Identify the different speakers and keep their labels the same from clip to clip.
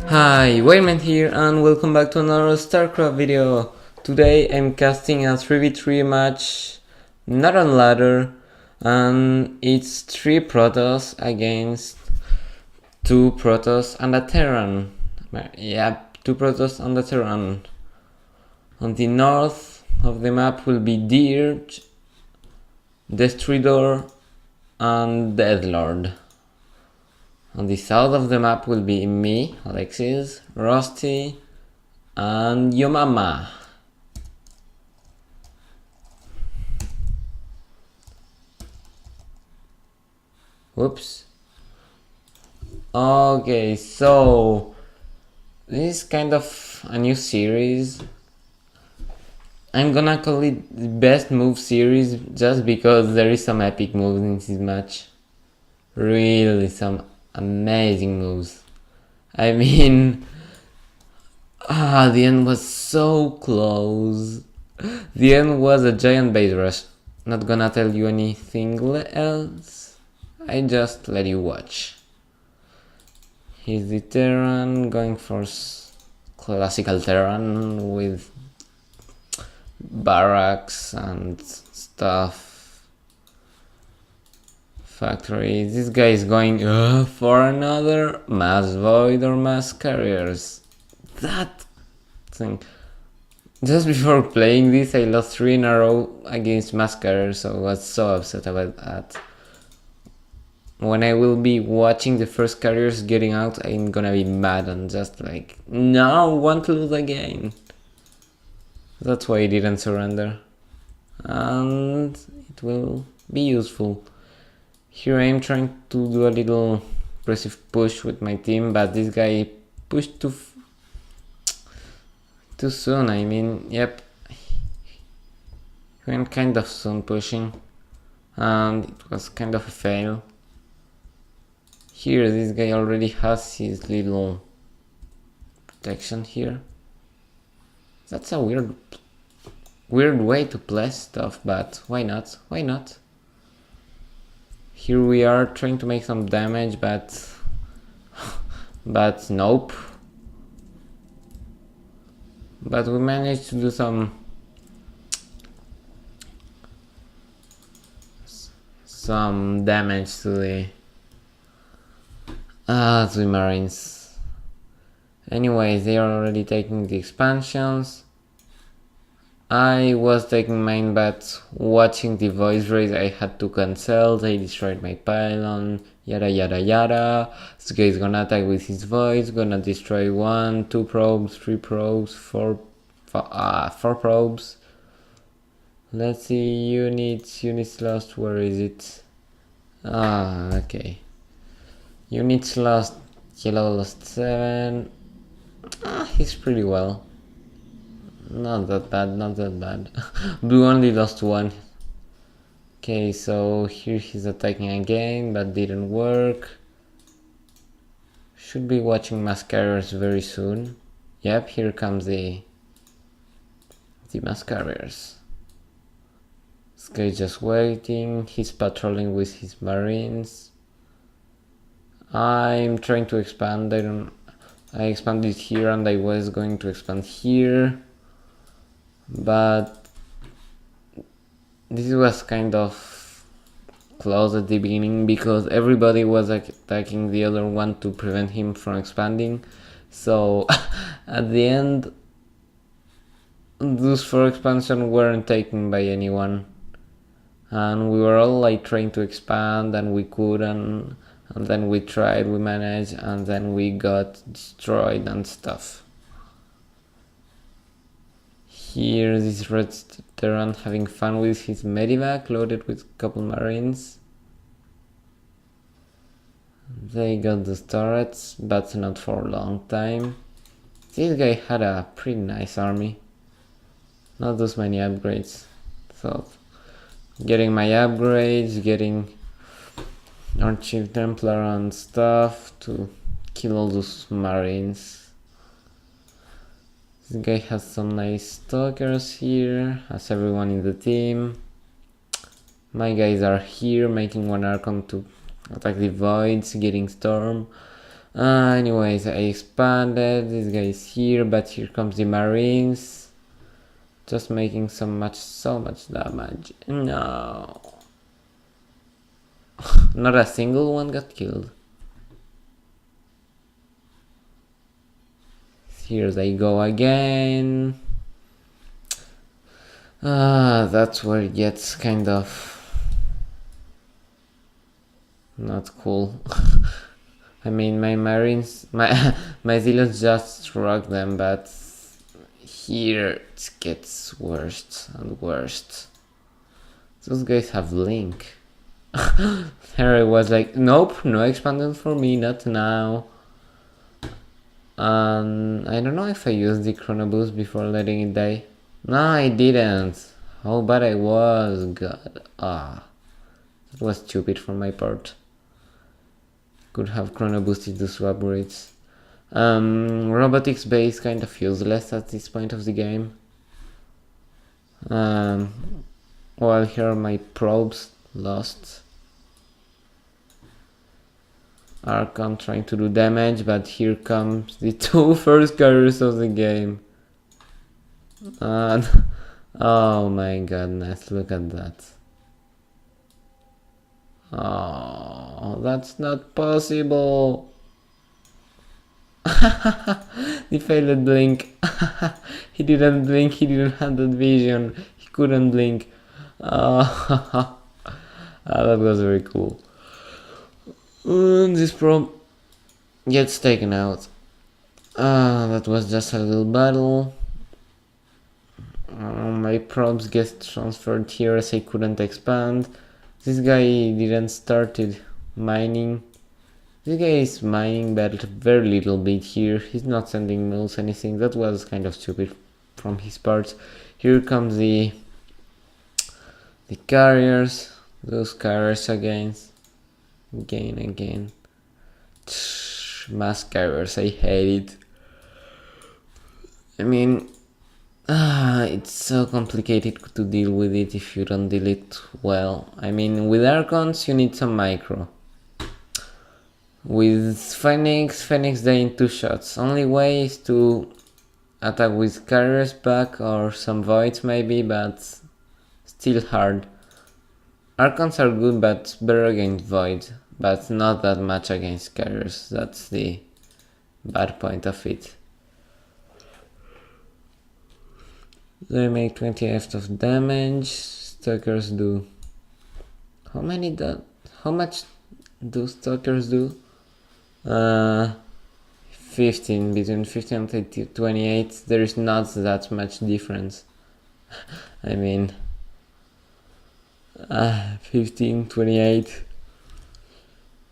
Speaker 1: Hi, Wayman here and welcome back to another Starcraft video. Today I'm casting a 3v3 match, not on ladder, and it's 3 Protoss against 2 Protoss and a Terran. Yeah, 2 Protoss and a Terran. On the north of the map will be Dirge, Destruidor and Deathlord. On the south of the map will be me, Alexis, Rusty, and Yomama. Whoops. Okay, so this is kind of a new series. I'm gonna call it the best move series just because there is some epic moves in this match. Really some amazing moves. I mean, the end was so close. The end was a giant base rush. Not gonna tell you anything else. I just let you watch. He's the Terran going for classical Terran with barracks and stuff. Factory. This guy is going for another mass void or mass carriers. That thing. Just before playing this, I lost 3 in a row against mass carriers, so I was so upset about that. When I will be watching the first carriers getting out, I'm gonna be mad and just like, no, want to lose again. That's why I didn't surrender. And it will be useful. Here I am trying to do a little aggressive push with my team, but this guy pushed too soon. I mean, yep, he went kind of soon pushing, and it was kind of a fail. Here this guy already has his little protection here. That's a weird way to play stuff, but why not? Why not? Here we are trying to make some damage, but nope. But we managed to do some damage to the Marines. Anyways, they are already taking the expansions. I was taking mine, but watching the voice race I had to cancel. They destroyed my pylon, yada yada yada. This guy is gonna attack with his voice, gonna destroy 1, 2 probes, 3 probes, 4 probes. Let's see, units lost, where is it? Okay. Units lost, yellow lost 7. He's pretty well. Not that bad. Blue only lost 1. Okay, so here he's attacking again, but didn't work. Should be watching mass carriers very soon. Yep, here comes the mass carriers. This guy's just waiting. He's patrolling with his marines. I'm trying to expand. I expanded here and I was going to expand here. But this was kind of close at the beginning because everybody was attacking the other one to prevent him from expanding. So at the end, those 4 expansions weren't taken by anyone, and we were all like trying to expand and we couldn't, and then we tried, we managed, and then we got destroyed and stuff. Here this red Terran having fun with his medivac loaded with a couple marines. They got the turrets, but not for a long time. This guy had a pretty nice army. Not those many upgrades. So getting my upgrades, getting our Chief Templar and stuff to kill all those marines. This guy has some nice stalkers here, has everyone in the team. My guys are here making one Archon to attack the voids, getting storm. Anyways, I expanded, this guy is here, but here comes the marines. Just making so much damage. No. Not a single one got killed. Here they go again. That's where it gets kind of not cool. I mean, my marines, my zealots just struck them, but here it gets worse and worse. Those guys have Link. There I was like, nope, no expansion for me, not now. I don't know if I used the chrono boost before letting it die. No, I didn't. How bad I was, god. That was stupid from my part. Could have chrono boosted those upgrades. Robotics base kind of useless at this point of the game. Well, here are my probes lost. Archon trying to do damage, but here comes the two first carriers of the game. And oh my goodness, look at that. Oh, that's not possible. He failed at blink. He didn't blink, he didn't have that vision. He couldn't blink. That was very cool. And this probe gets taken out. That was just a little battle. My probes get transferred here as I couldn't expand. This guy didn't started mining. This guy is mining but very little bit here. He's not sending mills anything. That was kind of stupid from his part. Here comes the carriers. Those carriers again. Mass carriers, I hate it. I mean, it's so complicated to deal with it if you don't deal it well. I mean, with Archons you need some micro. With Phoenix die in 2 shots. Only way is to attack with carriers back or some voids maybe, but still hard. Archons are good but better against void, but not that much against carriers. That's the bad point of it. They make 20 of damage. Stalkers do. How much do stalkers do? 15. Between 15 and 28. There is not that much difference. I mean, 15, 28.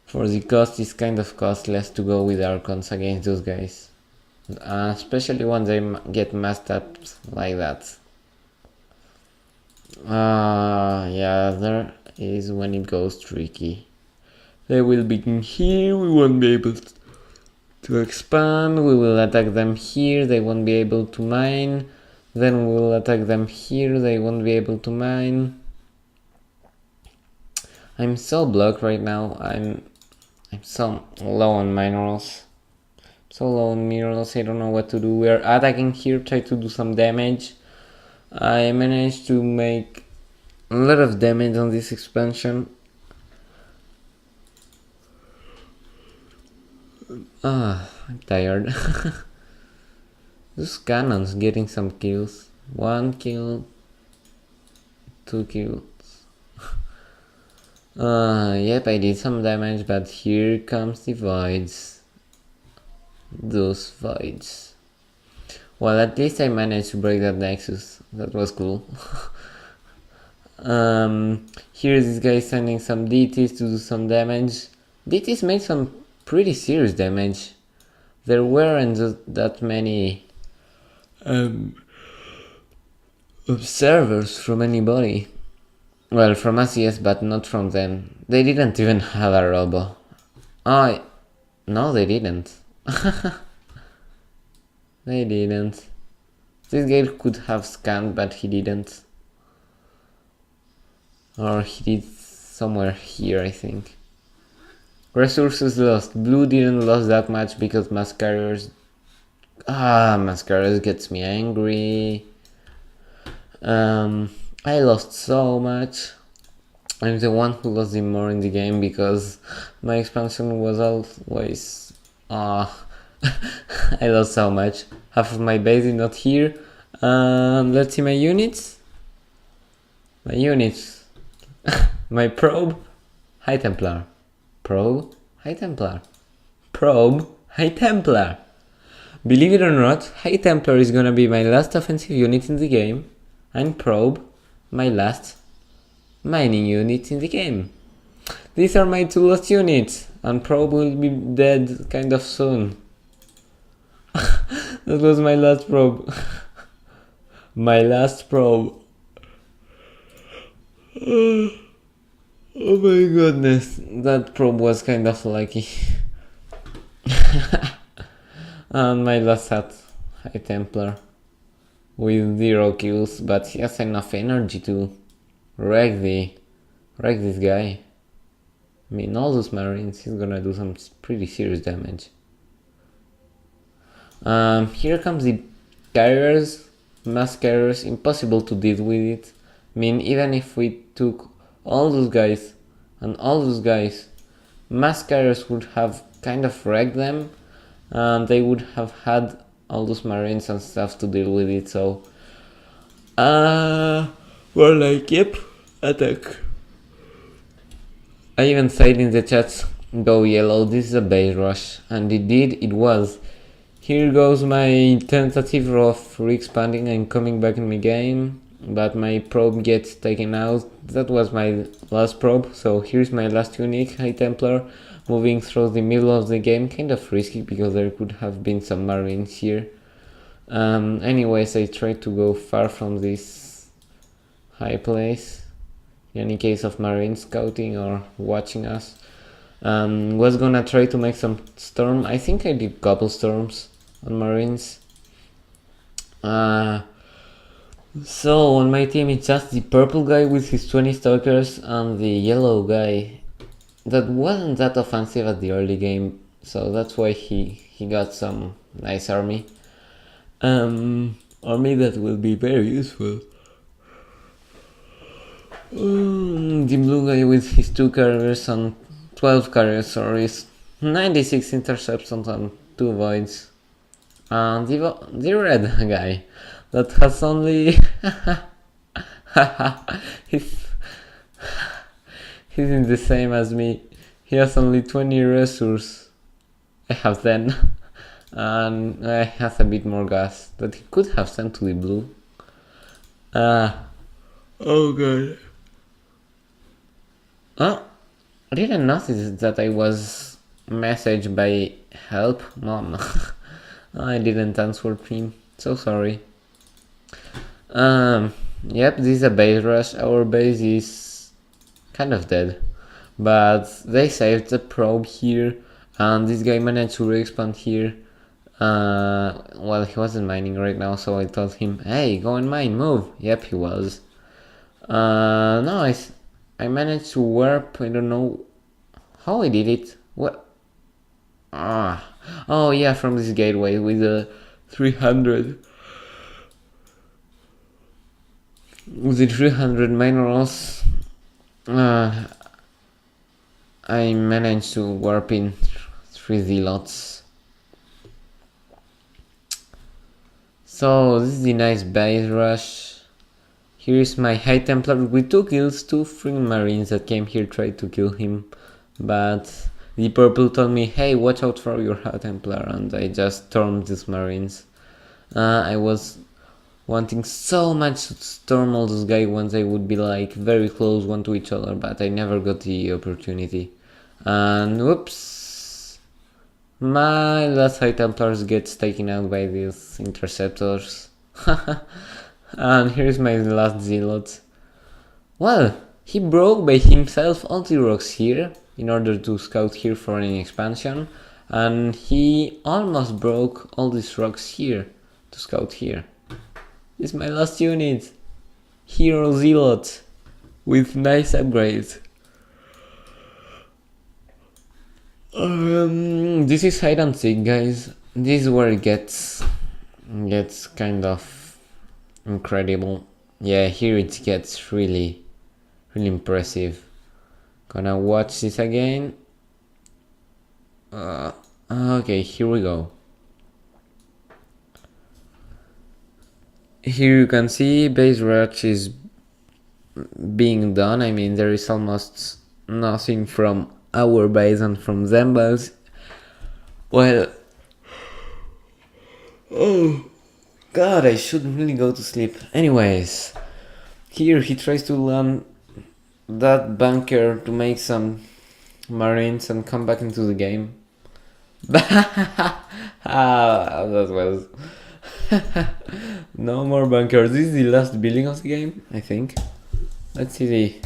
Speaker 1: For the cost, it's kind of costless to go with Archons against those guys. Especially when they get messed up like that. Yeah, there is when it goes tricky. They will begin here, we won't be able to expand, we will attack them here, they won't be able to mine. Then we will attack them here, they won't be able to mine. I'm so blocked right now, I'm so low on minerals. So low on minerals, I don't know what to do. We are attacking here, try to do some damage. I managed to make a lot of damage on this expansion. I'm tired. Those cannons getting some kills. 1 kill, 2 kills. Yep, I did some damage, but here comes the voids. Those voids. Well, at least I managed to break that nexus. That was cool. Here this guy is sending some DTs to do some damage. DTs made some pretty serious damage. There weren't that many observers from anybody. Well, from us yes, but not from them. They didn't even have a robo. No, they didn't. They didn't. This guy could have scanned, but he didn't. Or he did somewhere here, I think. Resources lost. Blue didn't lose that much because Mascaras... Mascaras gets me angry. I lost so much. I'm the one who lost the more in the game because my expansion was always... I lost so much. Half of my base is not here. Let's see my units. My units. My probe. High Templar. Probe. High Templar. Probe. High Templar. Believe it or not, High Templar is gonna be my last offensive unit in the game. And Probe, my last mining unit in the game. These are my two last units, and Probe will be dead kind of soon. That was my last probe. My last probe. Oh my goodness, that probe was kind of lucky. And my last hat, High Templar, with 0 kills, but he has enough energy to wreck this guy. I mean, all those marines, he's gonna do some pretty serious damage. Here comes the carriers, mass carriers, impossible to deal with it. I mean, even if we took all those guys and all those guys, mass carriers would have kind of wrecked them, and they would have had all those marines and stuff to deal with it, so we're like, yep, attack. I even said in the chat, go yellow, this is a base rush, and indeed it was. Here goes my tentative of re-expanding and coming back in my game, but my probe gets taken out. That was my last probe, so here's my last unique, High Templar, moving through the middle of the game, kind of risky because there could have been some marines here. Anyways, I tried to go far from this high place, in any case of marines scouting or watching us. Was gonna try to make some storm. I think I did couple storms on marines. So on my team it's just the purple guy with his 20 stalkers and the yellow guy that wasn't that offensive at the early game, so that's why he got some nice army. Army that will be very useful. The blue guy with his 2 carriers and 12 carriers, sorry, 96 intercepts on 2 voids. And the red guy that has only he's in the same as me. He has only 20 resources. I have 10. And he has a bit more gas that he could have sent to the blue. Oh god. Oh, I didn't notice that I was messaged by help, mom. I didn't answer him, so sorry. Yep, this is a base rush. Our base is kind of dead, but they saved the probe here, and this guy managed to re-expand here. Well, he wasn't mining right now, so I told him, hey, go and mine, move. Yep, he was. No, I managed to warp. I don't know how I did it. What? Oh yeah, from this gateway with the 300. With the 300 minerals, I managed to warp in 3 zealots. So this is the nice base rush. Here is my High Templar with 2 kills, 2 freaking marines that came here tried to kill him, but the purple told me, hey, watch out for your High Templar, and I just stormed these marines. I was wanting so much to storm all those guys once they would be like very close one to each other, but I never got the opportunity. And whoops, my last High Templars gets taken out by these interceptors. And here's my last zealot. Well, he broke by himself all the rocks here in order to scout here for an expansion, and he almost broke all these rocks here to scout here. This is my last unit. Hero Zealot. with nice upgrades. This is hide and seek, guys. This is where it gets kind of incredible. Yeah, here it gets really impressive. Gonna watch this again. Okay, here we go. Here you can see base rush is being done. I mean, there is almost nothing from our base and from them base. Well, oh god, I should really go to sleep. Anyways, here he tries to land that bunker to make some marines and come back into the game. That was no more bunkers. This is the last building of the game, I think. Let's see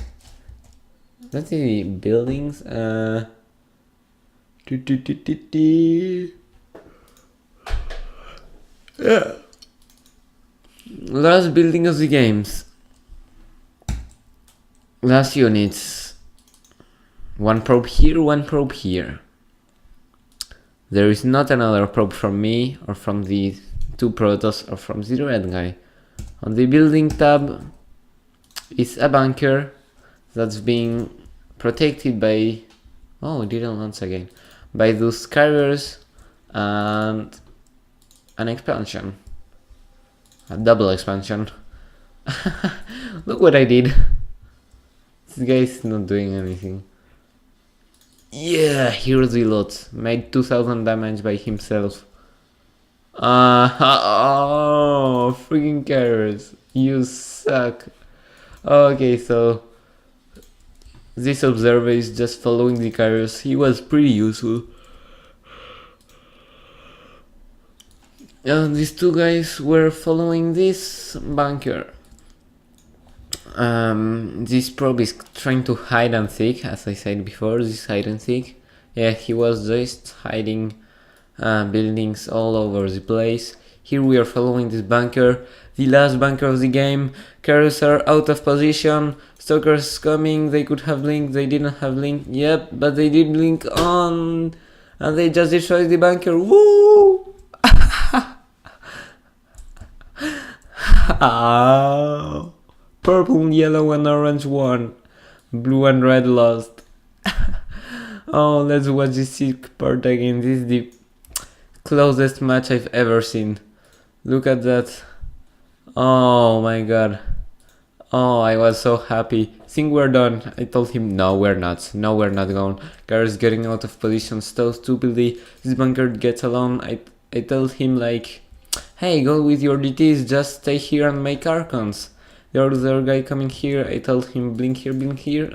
Speaker 1: the buildings. Yeah. Last building of the games. Last units. One probe here, one probe here. There is not another probe from me or from the two Protoss or from the red guy. On the building tab is a bunker that's being protected by, oh, it didn't launch again, by those carriers and an expansion, a double expansion. Look what I did. This guy is not doing anything. Yeah, here's the lot. Made 2000 damage by himself. Oh, freaking carrots. You suck. Okay, so this observer is just following the carriers. He was pretty useful. These two guys were following this bunker. This probe is trying to hide and seek, as I said before, this hide and seek. Yeah, he was just hiding buildings all over the place. Here we are following this bunker, the last bunker of the game. Carriers are out of position, stalkers coming, they could have blinked, they didn't have blinked, yep, but they did blink on, and they just destroyed the bunker, woo! Oh. Purple, yellow and orange won. Blue and red lost. Oh, let's watch this sick part again. This is the closest match I've ever seen. Look at that. Oh my god. Oh, I was so happy. Think we're done. I told him, no, we're not. No, we're not gone. Gar's getting out of position so stupidly. This bunker gets alone. I told him like, hey, go with your DTs. Just stay here and make Archons. The other guy coming here, I told him blink here, blink here.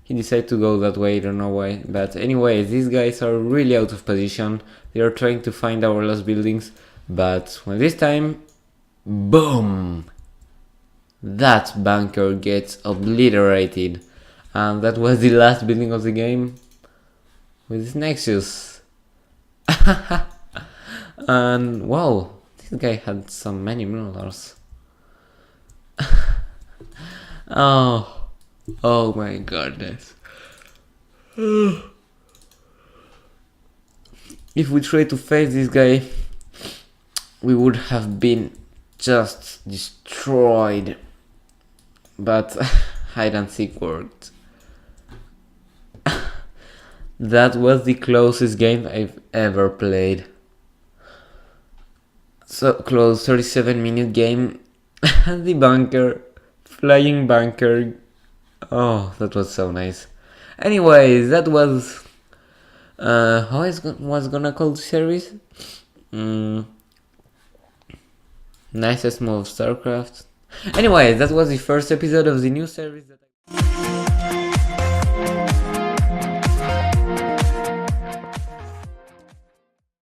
Speaker 1: He decided to go that way, I don't know why. But anyway, these guys are really out of position. They are trying to find our last buildings. But when this time, boom! That bunker gets obliterated. And that was the last building of the game with this Nexus. And wow, this guy had so many minerals. Oh my goodness. If we try to face this guy, we would have been just destroyed. But hide and seek worked. That was the closest game I've ever played. So close, 37-minute game. The bunker, flying bunker. Oh, that was so nice. Anyways, that was how I was gonna call the series. Nicest move of Starcraft. Anyway, that was the first episode of the new series that I